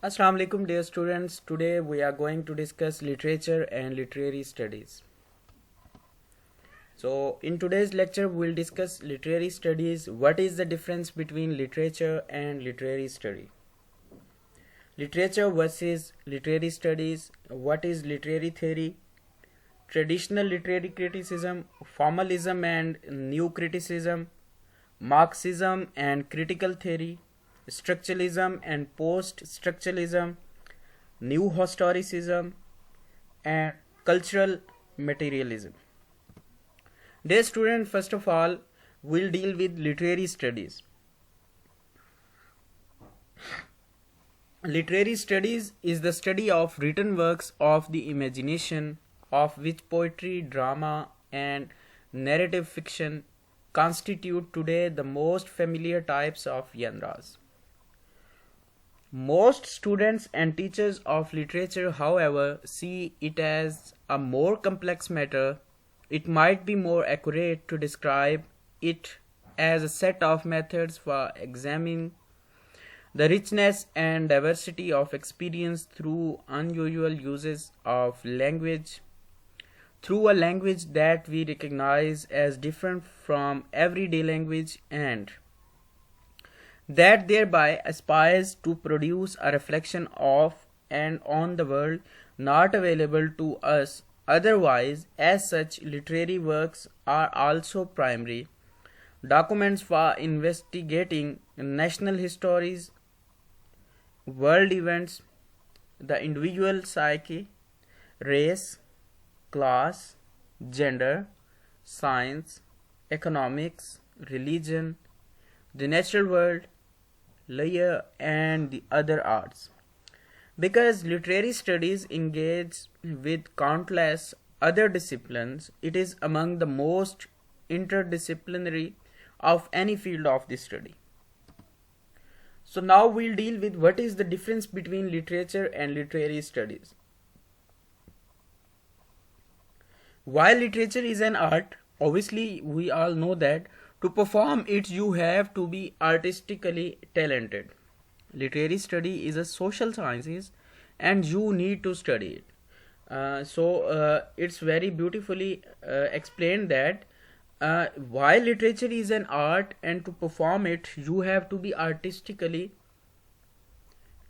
Assalamu alaikum dear students. Today we are going to discuss literature and literary studies. So in today's lecture we will discuss literary studies. What is the difference between literature and literary study? Literature versus literary studies. What is literary theory? Traditional literary criticism, formalism and new criticism, Marxism and critical theory, structuralism and post-structuralism, new historicism, and cultural materialism. Dear student, first of all, we'll deal with literary studies. Literary studies is the study of written works of the imagination, of which poetry, drama, and narrative fiction constitute today the most familiar types of genres. Most students and teachers of literature, however, see it as a more complex matter. It might be more accurate to describe it as a set of methods for examining the richness and diversity of experience through unusual uses of language, through a language that we recognize as different from everyday language and that thereby aspires to produce a reflection of and on the world not available to us otherwise. As such, literary works are also primary documents for investigating national histories, world events, the individual psyche, race, class, gender, science, economics, religion, the natural world, layer, and the other arts. Because literary studies engage with countless other disciplines, it is among the most interdisciplinary of any field of the study. So now we'll deal with what is the difference between literature and literary studies. While literature is an art, obviously we all know that to perform it you have to be artistically talented. Literary study is a social sciences and you need to study it. It's very beautifully explained that while literature is an art and to perform it you have to be artistically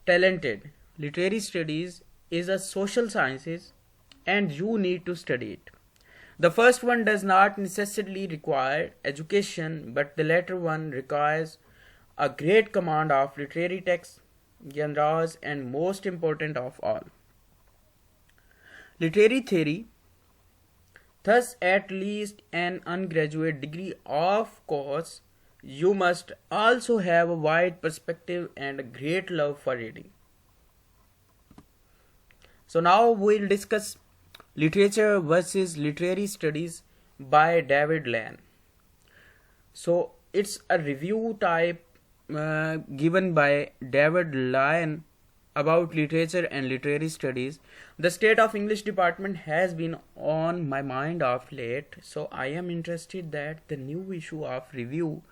talented. Literary studies is a social sciences and you need to study it. The first one does not necessarily require education, but the latter one requires a great command of literary texts, genres, and most important of all, literary theory. Thus, at least an undergraduate degree, of course, you must also have a wide perspective and a great love for reading. So now we'll discuss Literature versus Literary Studies by David Lane. So it's a review type given by David Lane about literature and literary studies. The State of English department has been on my mind of late, so I am interested that the new issue of review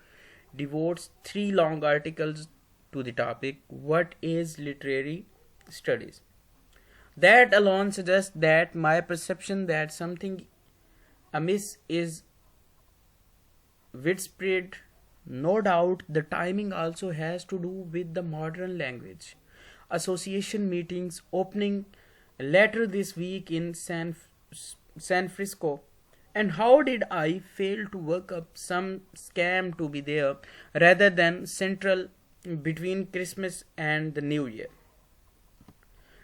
devotes 3 long articles to the topic, what is literary studies. That alone suggests that my perception that something amiss is widespread. No doubt the timing also has to do with the modern language. Association meetings opening later this week in San Francisco. And how did I fail to work up some scam to be there rather than central between Christmas and the New Year?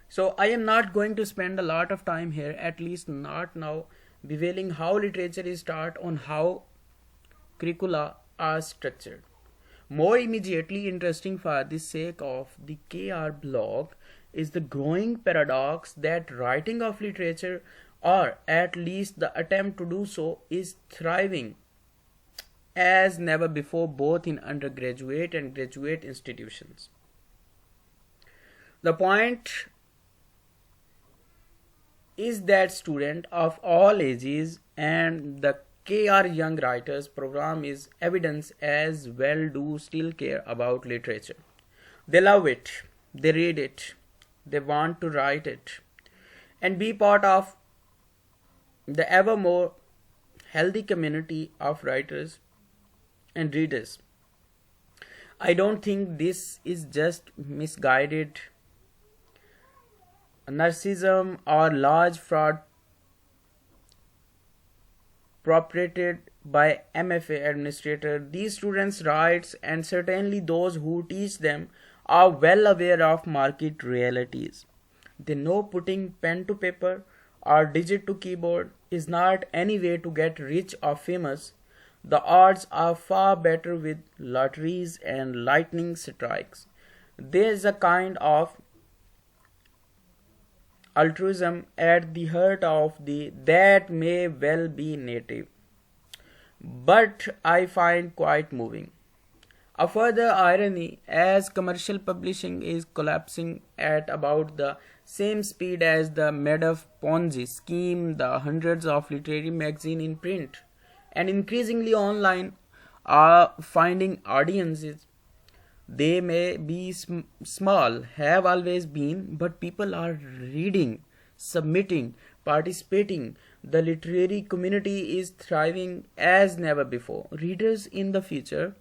So I am not going to spend a lot of time here, at least not now, bewailing how literature is taught on how curricula are structured. More immediately interesting for the sake of the KR blog is the growing paradox that writing of literature, or at least the attempt to do so, is thriving as never before both in undergraduate and graduate institutions. The point is that students of all ages and the KR Young Writers program is evidence as well do still care about literature. They love it, they read it, They want to write it and be part of the ever more healthy community of writers and readers. I don't think this is just misguided narcissism or large fraud perpetrated by MFA administrator. These students' rights and certainly those who teach them are well aware of market realities. They know putting pen to paper or digit to keyboard is not any way to get rich or famous. The odds are far better with lotteries and lightning strikes. There is a kind of altruism at the heart of the that may well be native, but I find quite moving. A further irony, as commercial publishing is collapsing at about the same speed as the Madoff Ponzi scheme, the hundreds of literary magazines in print and increasingly online are finding audiences. They may be small, have always been, but people are reading, submitting, participating. The literary community is thriving as never before. Readers in the future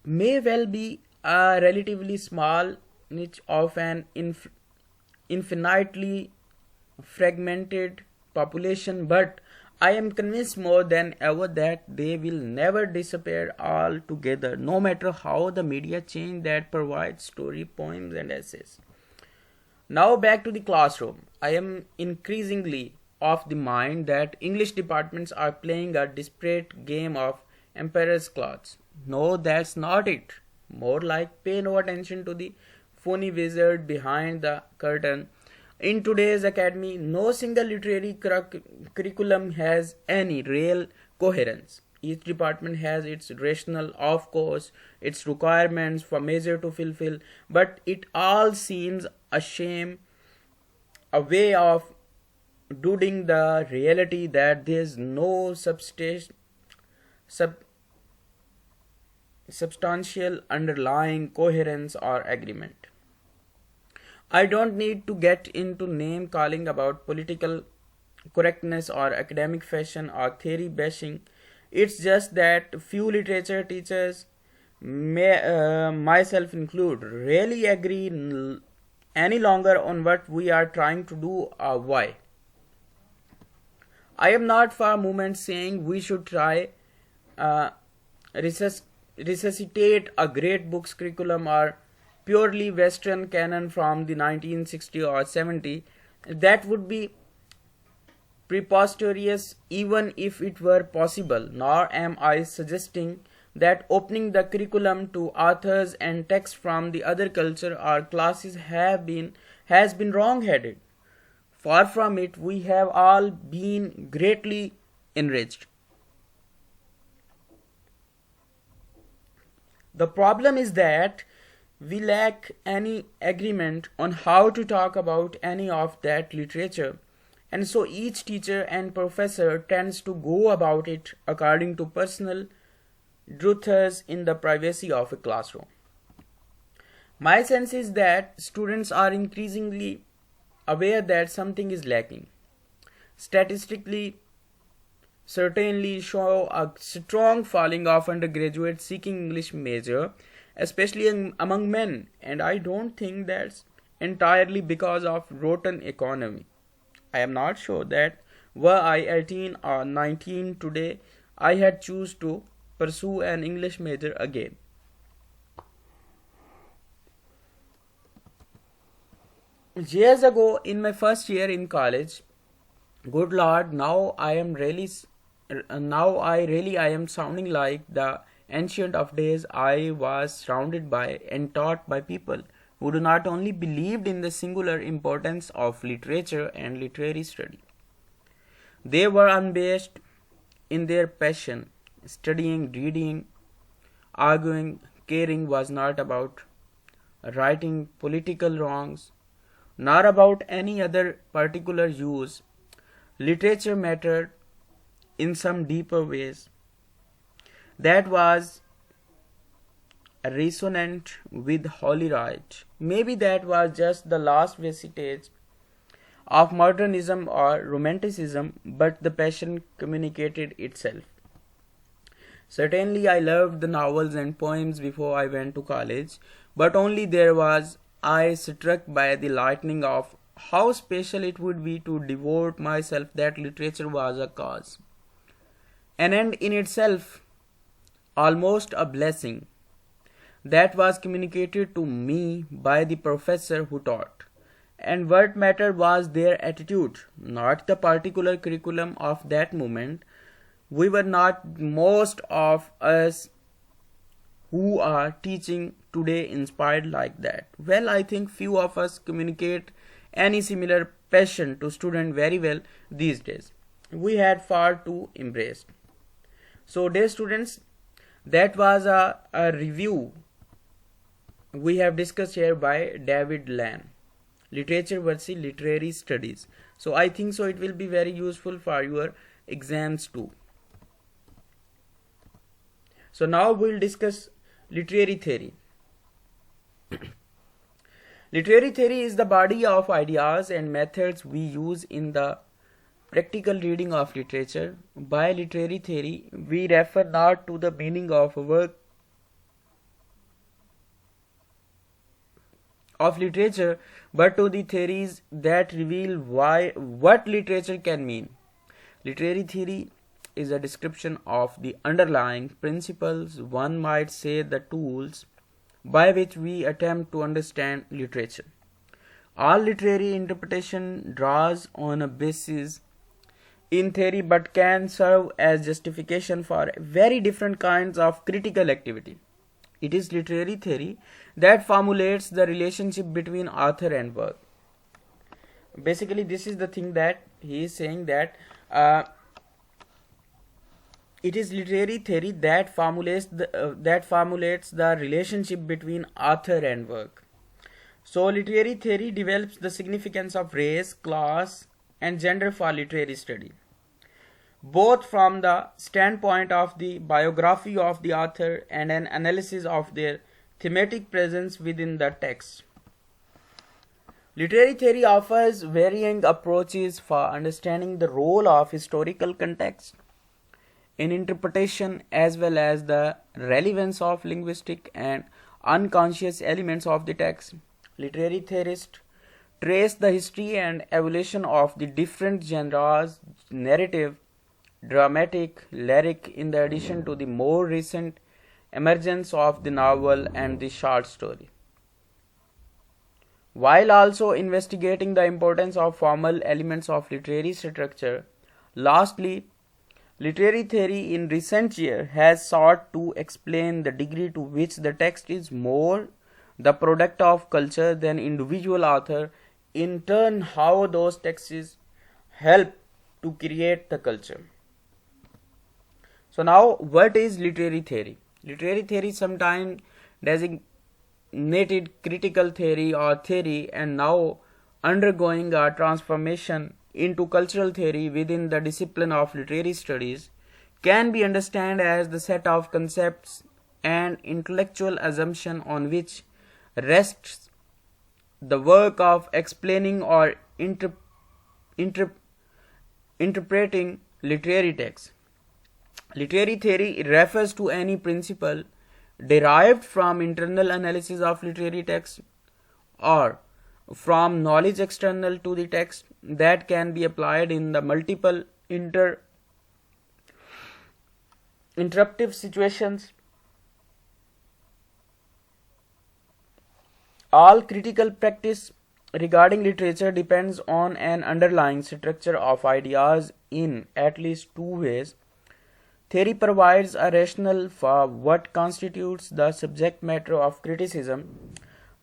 may well be a relatively small niche of an infinitely fragmented population, but I am convinced more than ever that they will never disappear altogether, no matter how the media change that provides story, poems, and essays. Now back to the classroom. I am increasingly of the mind that English departments are playing a desperate game of emperor's clothes. No, that's not it. More like pay no attention to the phony wizard behind the curtain. In today's academy, no single literary curriculum has any real coherence. Each department has its rationale, of course, its requirements for measure to fulfill, but it all seems a shame, a way of doing the reality that there's no substantial underlying coherence or agreement. I don't need to get into name calling about political correctness or academic fashion or theory bashing. It's just that few literature teachers, myself included, really agree any longer on what we are trying to do or why. I am not for a moment saying we should try uh, resuscitate a great books curriculum or purely Western canon from the 1960 or 70. That would be preposterous even if it were possible, nor am I suggesting that opening the curriculum to authors and texts from the other culture or classes has been wrong-headed. Far from it, we have all been greatly enriched. The problem is that we lack any agreement on how to talk about any of that literature, and so each teacher and professor tends to go about it according to personal truths in the privacy of a classroom. My sense is that students are increasingly aware that something is lacking. Statistically, certainly show a strong falling of undergraduates seeking English major, especially among men, and I don't think that's entirely because of rotten economy. I am not sure that were I 18 or 19 today, I had choose to pursue an English major again. Years ago, in my first year in college, good Lord, I am sounding like the ancient of days. I was surrounded by and taught by people who do not only believed in the singular importance of literature and literary study. They were unabashed in their passion. Studying, reading, arguing, caring was not about righting political wrongs, nor about any other particular use. Literature mattered in some deeper ways. That was resonant with holy rite. Maybe that was just the last vestige of modernism or romanticism, but the passion communicated itself. Certainly, I loved the novels and poems before I went to college, but only there was I struck by the lightning of how special it would be to devote myself that literature was a cause. An end in itself, almost a blessing, that was communicated to me by the professor who taught. And what mattered was their attitude, not the particular curriculum of that moment. We were not most of us who are teaching today inspired like that. Well, I think few of us communicate any similar passion to students very well these days. We had far to embrace. So, dear students, that was a review we have discussed here by David Lan, Literature versus Literary Studies. So, I think so it will be very useful for your exams too. So now we'll discuss literary theory. Literary theory is the body of ideas and methods we use in the practical reading of literature. By literary theory, we refer not to the meaning of a work of literature, but to the theories that reveal what literature can mean. Literary theory is a description of the underlying principles, one might say the tools, by which we attempt to understand literature. All literary interpretation draws on a basis in theory but can serve as justification for very different kinds of critical activity. It is literary theory that formulates the relationship between author and work. Basically, this is the thing that he is saying, that it is literary theory that formulates the relationship between author and work. So, literary theory develops the significance of race, class, and gender for literary study, both from the standpoint of the biography of the author and an analysis of their thematic presence within the text. Literary theory offers varying approaches for understanding the role of historical context in interpretation, as well as the relevance of linguistic and unconscious elements of the text. Literary theorists trace the history and evolution of the different genres: narrative, dramatic, lyric, in the addition to the more recent emergence of the novel and the short story, while also investigating the importance of formal elements of literary structure. Lastly, literary theory in recent years has sought to explain the degree to which the text is more the product of culture than individual author, in turn how those texts help to create the culture. So now, what is literary theory? Literary theory sometimes designated critical theory or theory, and now undergoing a transformation into cultural theory within the discipline of literary studies, can be understood as the set of concepts and intellectual assumption on which rests the work of explaining or interpreting literary texts. Literary theory refers to any principle derived from internal analysis of literary text or from knowledge external to the text that can be applied in the multiple interruptive situations. All critical practice regarding literature depends on an underlying structure of ideas in at least two ways. Theory provides a rationale for what constitutes the subject matter of criticism,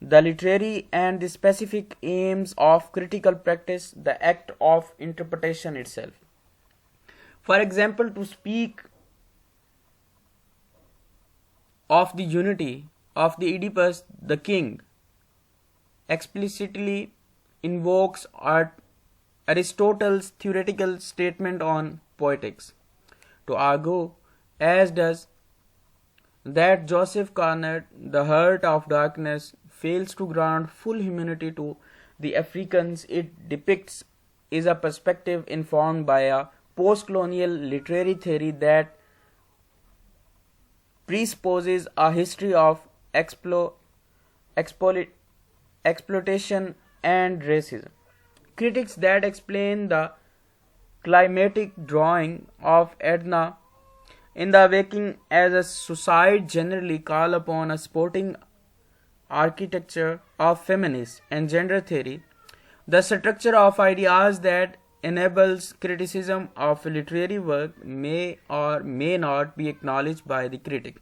the literary and the specific aims of critical practice, the act of interpretation itself. For example, to speak of the unity of the Oedipus, the king explicitly invokes Aristotle's theoretical statement on poetics. To argue, as does that Joseph Conrad, The Heart of Darkness, fails to grant full humanity to the Africans it depicts is a perspective informed by a post-colonial literary theory that presupposes a history of exploit, exploitation and racism. Critics that explain the climatic drawing of Edna in the Waking as a suicide generally call upon a sporting architecture of feminist and gender theory, the structure of ideas that enables criticism of literary work may or may not be acknowledged by the critic.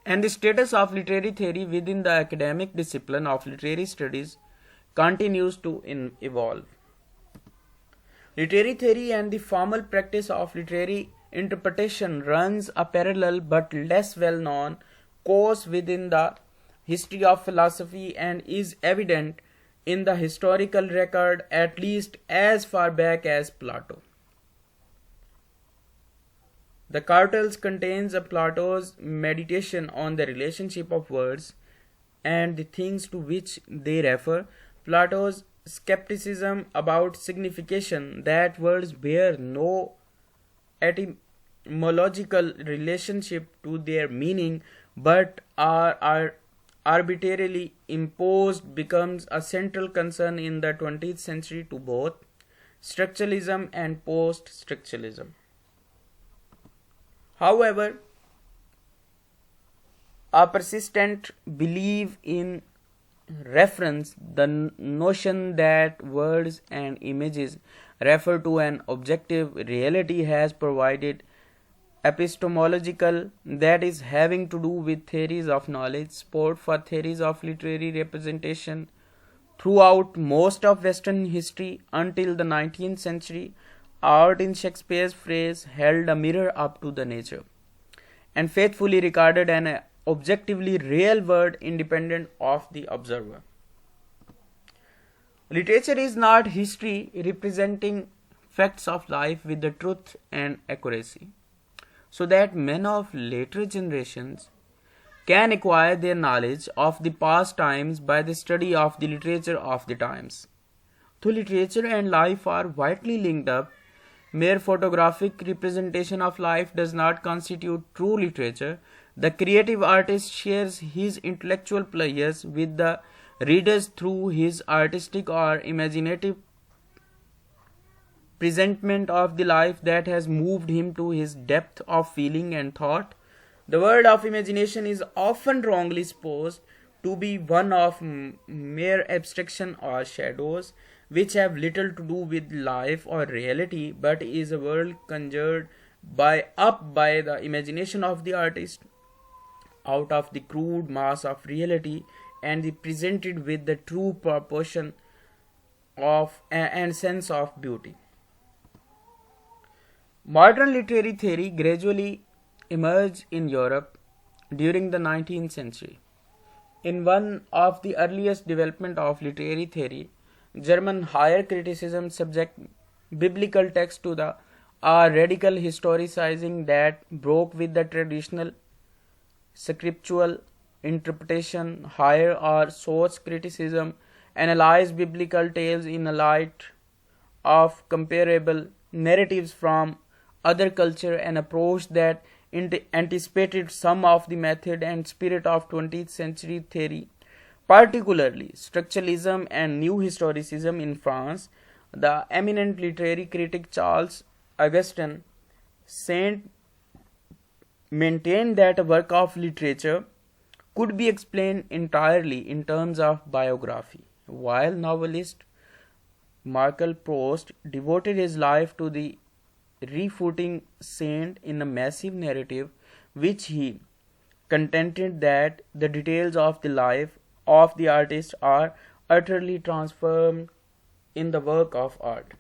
And the status of literary theory within the academic discipline of literary studies continues to evolve. Literary theory and the formal practice of literary interpretation runs a parallel but less well known course within the history of philosophy and is evident in the historical record at least as far back as Plato. The Cartels contains a Plato's meditation on the relationship of words and the things to which they refer, Plato's skepticism about signification that words bear no etymological relationship to their meaning but are arbitrarily imposed becomes a central concern in the 20th century to both structuralism and post-structuralism. However, a persistent belief in reference, the notion that words and images refer to an objective reality has provided epistemological, that is, having to do with theories of knowledge, support for theories of literary representation throughout most of Western history until the 19th century. Art, in Shakespeare's phrase, held a mirror up to the nature and faithfully recorded an objectively real world independent of the observer. Literature is not history representing facts of life with the truth and accuracy, so that men of later generations can acquire their knowledge of the past times by the study of the literature of the times. Though literature and life are vitally linked up, mere photographic representation of life does not constitute true literature. The creative artist shares his intellectual pleasures with the readers through his artistic or imaginative presentment of the life that has moved him to his depth of feeling and thought. The word of imagination is often wrongly supposed to be one of mere abstraction or shadows, which have little to do with life or reality, but is a world conjured up by the imagination of the artist out of the crude mass of reality and presented with the true proportion of and sense of beauty. Modern literary theory gradually emerged in Europe during the 19th century. In one of the earliest development of literary theory, German higher criticism subject biblical text to the radical historicizing that broke with the traditional scriptural interpretation. Higher or source criticism analyzed biblical tales in a light of comparable narratives from other culture, an approach that anticipated some of the method and spirit of 20th century theory, particularly structuralism and new historicism in France. The eminent literary critic Charles Augustin Saint maintained that a work of literature could be explained entirely in terms of biography, while novelist Marcel Proust devoted his life to the refuting Saint in a massive narrative which he contended that the details of the life of the artist are utterly transformed in the work of art.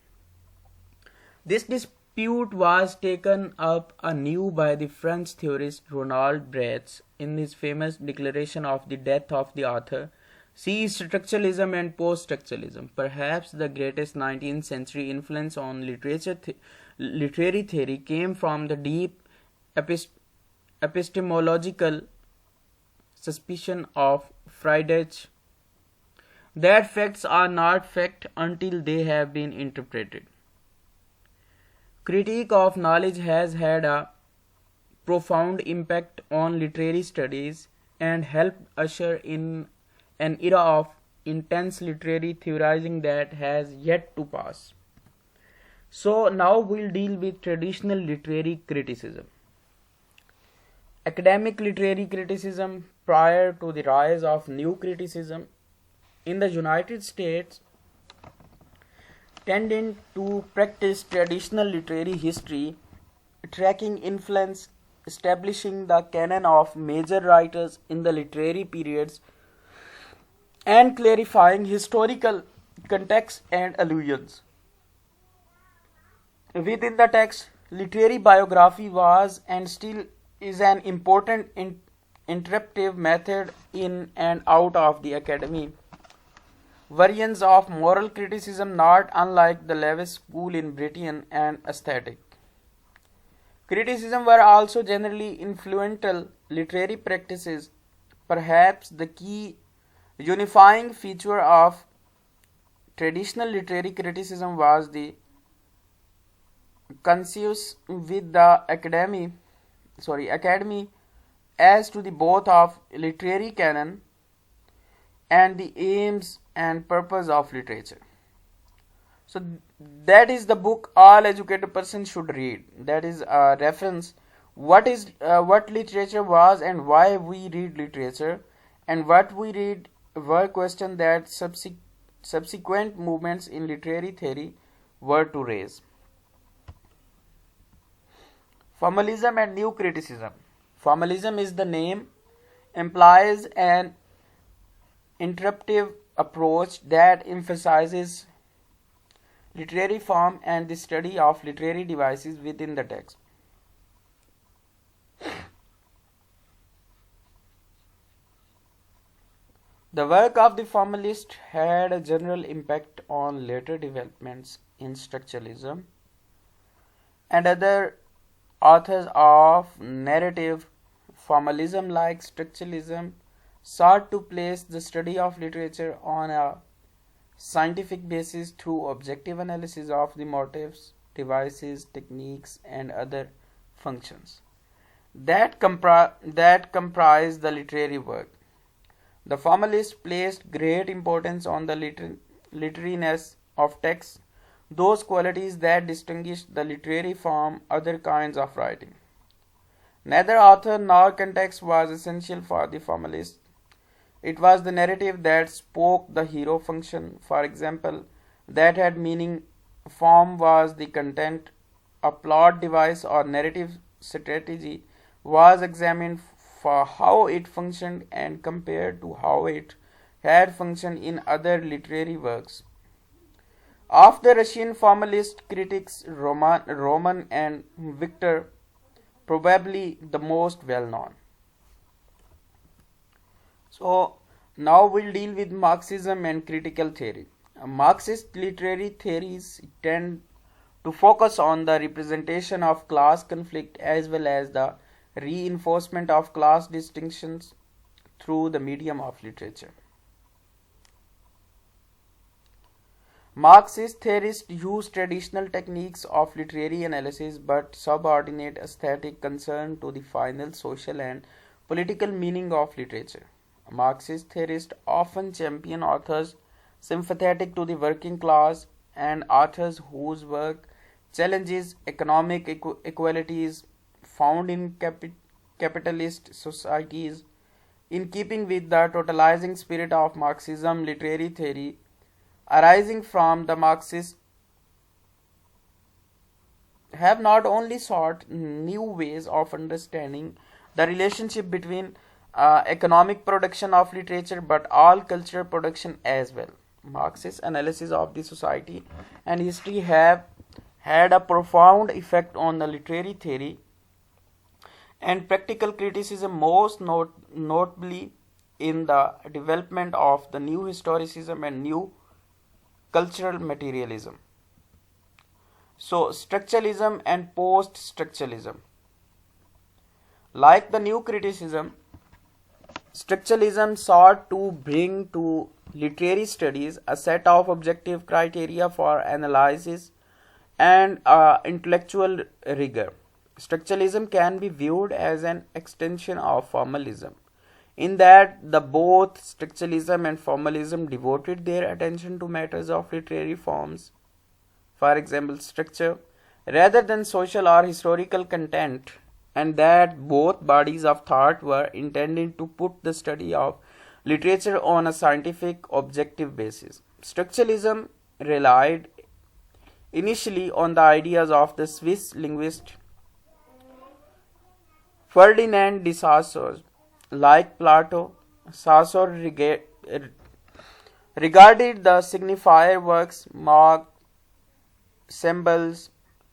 This dispute was taken up anew by the French theorist Ronald Barthes in his famous declaration of the death of the author. See structuralism and post-structuralism. Perhaps the greatest 19th century influence on literary theory came from the deep epist- epistemological suspicion of Friedrich that facts are not fact until they have been interpreted. Critique of knowledge has had a profound impact on literary studies and helped usher in an era of intense literary theorizing that has yet to pass. So, now we'll deal with traditional literary criticism. Academic literary criticism prior to the rise of new criticism in the United States tended to practice traditional literary history, tracking influence, establishing the canon of major writers in the literary periods, and clarifying historical context and allusions. Within the text, literary biography was and still is an important interpretive method in and out of the academy. Variants of moral criticism not unlike the Lewis school in Britain and aesthetic. Criticism were also generally influential literary practices. Perhaps the key unifying feature of traditional literary criticism was the consensus with the academy as to the both of literary canon and the aims and purpose of literature. So that is the book all educated person should read. That is a reference what literature was and why we read literature, and what we read were questions that subsequent movements in literary theory were to raise. Formalism and new criticism. Formalism is the name implies an interpretive approach that emphasizes literary form and the study of literary devices within the text. The work of the formalist had a general impact on later developments in structuralism, and other authors of narrative formalism like structuralism sought to place the study of literature on a scientific basis through objective analysis of the motives, devices, techniques, and other functions that comprise the literary work. The formalists placed great importance on the literariness of text, those qualities that distinguish the literary from other kinds of writing. Neither author nor context was essential for the formalist. It was the narrative that spoke the hero function, for example, that had meaning. Form was the content. A plot device or narrative strategy was examined for how it functioned and compared to how it had functioned in other literary works. Of the Russian formalist critics, Roman and Victor, probably the most well known. So now we'll deal with Marxism and critical theory. Marxist literary theories tend to focus on the representation of class conflict as well as the reinforcement of class distinctions through the medium of literature. Marxist theorists use traditional techniques of literary analysis but subordinate aesthetic concern to the final social and political meaning of literature. Marxist theorists often champion authors sympathetic to the working class and authors whose work challenges economic inequalities found in capitalist societies. In keeping with the totalizing spirit of Marxism, literary theory arising from the Marxists have not only sought new ways of understanding the relationship between economic production of literature but all cultural production as well. Marxist analysis of the society and history have had a profound effect on the literary theory and practical criticism, most notably in the development of the new historicism and new cultural materialism. So, structuralism and post-structuralism. Like the new criticism, structuralism sought to bring to literary studies a set of objective criteria for analysis and intellectual rigor. Structuralism can be viewed as an extension of formalism, in that the both structuralism and formalism devoted their attention to matters of literary forms, for example, structure, rather than social or historical content, and that both bodies of thought were intended to put the study of literature on a scientific, objective basis. Structuralism relied initially on the ideas of the Swiss linguist Ferdinand de Saussure. Like Plato, Saussure regarded the signifier works, marks, symbols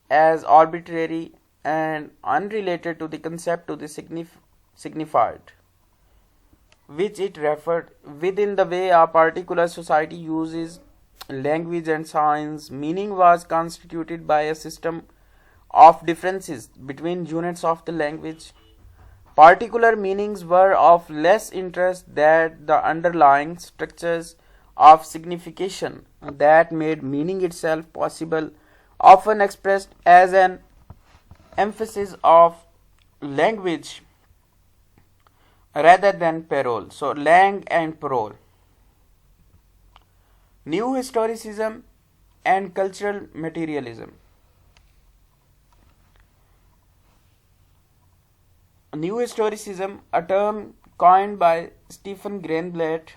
as arbitrary and unrelated to the concept to the signified, which it referred within the way a particular society uses language and signs. Meaning was constituted by a system of differences between units of the language. Particular meanings were of less interest than the underlying structures of signification that made meaning itself possible, often expressed as an emphasis of language rather than parole. So, lang and parole. New historicism and cultural materialism. New historicism, a term coined by Stephen Greenblatt,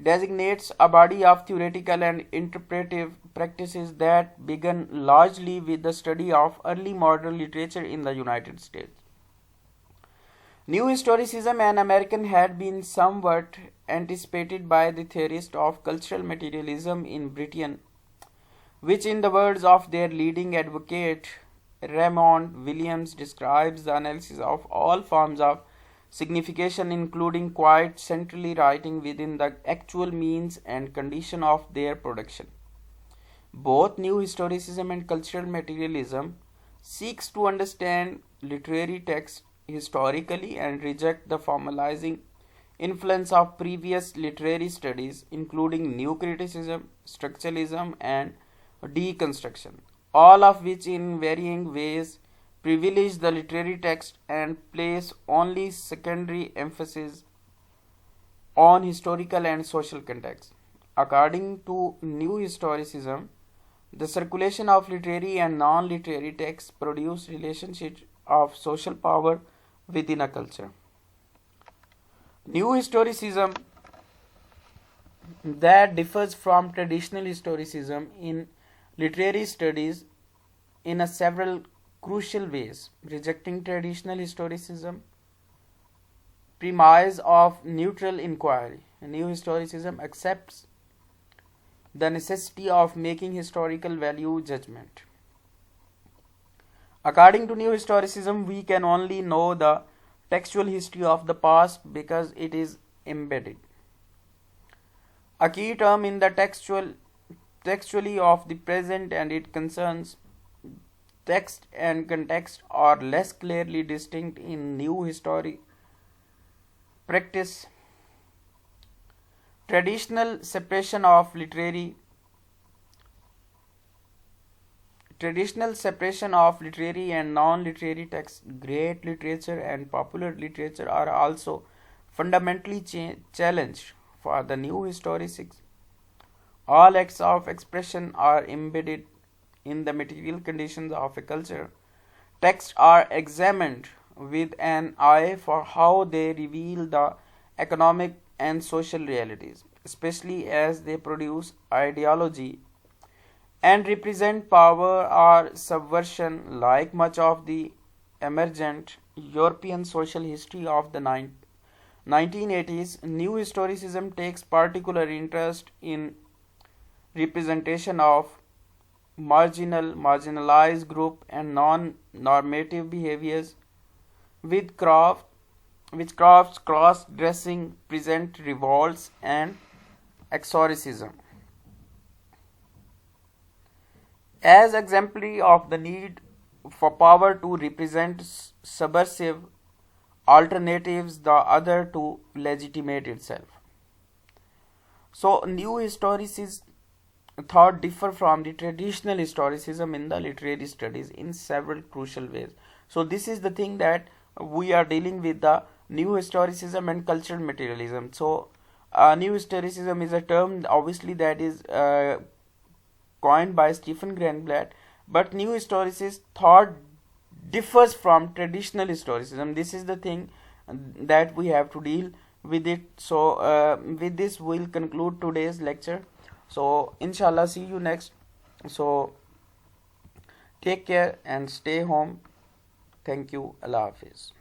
designates a body of theoretical and interpretive practices that began largely with the study of early modern literature in the United States. New historicism, an American, had been somewhat anticipated by the theorists of cultural materialism in Britain, which, in the words of their leading advocate, Raymond Williams, describes the analysis of all forms of signification, including quite centrally writing within the actual means and condition of their production. Both new historicism and cultural materialism seeks to understand literary texts historically and reject the formalizing influence of previous literary studies, including new criticism, structuralism, and deconstruction, all of which in varying ways privilege the literary text and place only secondary emphasis on historical and social context. According to new historicism, the circulation of literary and non-literary texts produce relationships of social power within a culture. New historicism that differs from traditional historicism in literary studies in a several crucial ways, rejecting traditional historicism premise of neutral inquiry. New historicism accepts the necessity of making historical value judgment. According to new historicism, we can only know the textual history of the past because it is embedded. A key term in the textually of the present, and it concerns text and context are less clearly distinct in new historic practice. Traditional separation of literary and non-literary texts, great literature and popular literature are also fundamentally challenged for the new historicists. All acts of expression are embedded in the material conditions of a culture. Texts are examined with an eye for how they reveal the economic and social realities, especially as they produce ideology and represent power or subversion. Like much of the emergent European social history of the 1980s, new historicism takes particular interest in representation of marginalized group and non-normative behaviors, with crafts, cross-dressing, present revolts and exorcism as exemplary of the need for power to represent subversive alternatives, the other to legitimate itself. So, new historicism thought differ from the traditional historicism in the literary studies in several crucial ways. So, this is the thing that we are dealing with, the new historicism and cultural materialism. So, new historicism is a term obviously that is coined by Stephen Greenblatt, but new historicist thought differs from traditional historicism. This is the thing that we have to deal with it. So with this we'll conclude today's lecture. So inshallah, see you next. So take care and stay home. Thank you. Allah Hafiz.